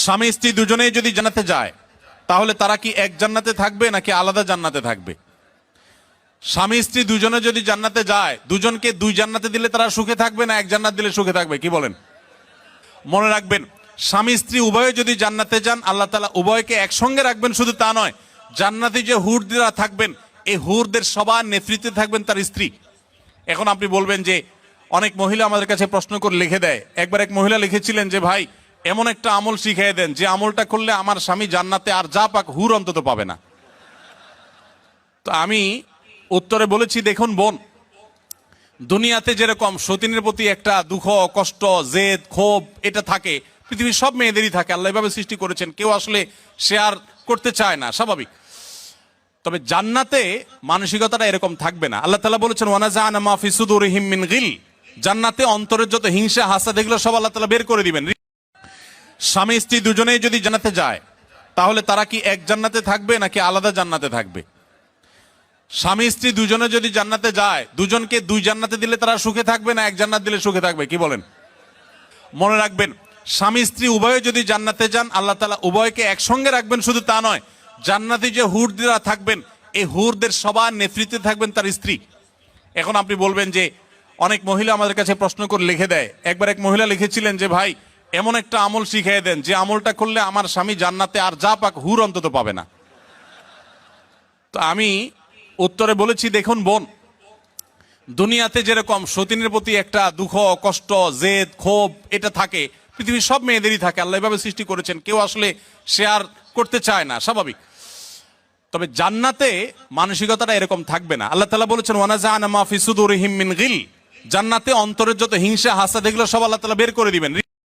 স্বামী স্ত্রী দুজনেই যদি জান্নাতে যায় তাহলে তারা কি এক জান্নাতে থাকবে নাকি আলাদা জান্নাতে থাকবে? স্বামী স্ত্রী দুজনে যদি জান্নাতে যায়, দুজনকে দুই জান্নাতে দিলে তারা সুখে থাকবে না এক জান্নাত দিলে সুখে থাকবে? কি বলেন? মনে রাখবেন, স্বামী স্ত্রী উভয়ে যদি জান্নাতে যান, আল্লাহ তাআলা উভয়কে একসঙ্গে রাখবেন। শুধু তা নয়, জান্নাতে যে হুররা থাকবেন, এই হুরদের সবার নেতৃত্বে থাকবেন তার স্ত্রী। এখন আপনি বলবেন যে অনেক মহিলা আমাদের কাছে প্রশ্ন করে লিখে দেয়। একবার এক মহিলা লিখেছিলেন যে ভাই, এমন একটা আমল শিখিয়ে দেন যে আমলটা করলে আমার স্বামী জান্নাতে আর যা পাক হুর অন্তত পাবে না। তো আমি উত্তরে বলেছি, দেখুন বোন, দুনিয়াতে যেরকম সতীনের প্রতি একটা দুঃখ, কষ্ট, জেদ, ক্ষোভ এটা থাকে, পৃথিবীর সব মেয়েদেরই থাকে। আল্লাহ এভাবে সৃষ্টি করেছেন, কেউ আসলে শেয়ার করতে চায় না, স্বাভাবিক। তবে জান্নাতে মানসিকতাটা এরকম থাকবে না। আল্লাহ তাআলা বলেছেন ওয়ানাজাআনা মা ফি সুদুরিহিম মিন গিল, জান্নাতে অন্তরের যত হিংসা, হাসাদ এগুলো সব আল্লাহ তাআলা বের করে দিবেন। স্বামী স্ত্রী দুজনেই যদি জান্নাতে যায় তাহলে তারা কি এক জান্নাতে থাকবে নাকি আলাদা জান্নাতে থাকবে? স্বামী স্ত্রী দুজনে যদি জান্নাতে যায়, দুজনকে দুই জান্নাতে দিলে তারা সুখে থাকবে না এক জান্নাত দিলে সুখে থাকবে? কি বলেন? মনে রাখবেন, স্বামী স্ত্রী উভয়ে যদি জান্নাতে যান, আল্লাহ তাআলা উভয়কে একসঙ্গে রাখবেন। শুধু তা নয়, জান্নাতে যে হুররা থাকবেন, এই হুরদের সবার নেতৃত্বে থাকবেন তার স্ত্রী। এখন আপনি বলবেন যে অনেক মহিলা আমাদের কাছে প্রশ্ন করে লিখে দেয়। একবার এক মহিলা লিখেছিলেন যে ভাই, এমন একটা আমল শিখিয়ে দেন যে আমলটা করলে আমার স্বামী জান্নাতে আর যা পাক হুর অন্তত পাবে না। তো আমি উত্তরে বলেছি, দেখুন বোন, দুনিয়াতে যেরকম সতীনের প্রতি একটা দুঃখ, কষ্ট, জেদ, ক্ষোভ এটা থাকে, পৃথিবীর সব মেয়েদেরই থাকে। আল্লাহ এভাবে সৃষ্টি করেছেন, কেউ আসলে শেয়ার করতে চায় না, স্বাভাবিক। তবে জান্নাতে মানসিকতাটা এরকম থাকবে না। আল্লাহ তাআলা বলেছেন ওয়ানাজাআনা মা ফি সুদুরিহিম মিন গিল, জান্নাতে অন্তরের যত হিংসা, হাসাদ এগুলো সব আল্লাহ তাআলা বের করে দিবেন।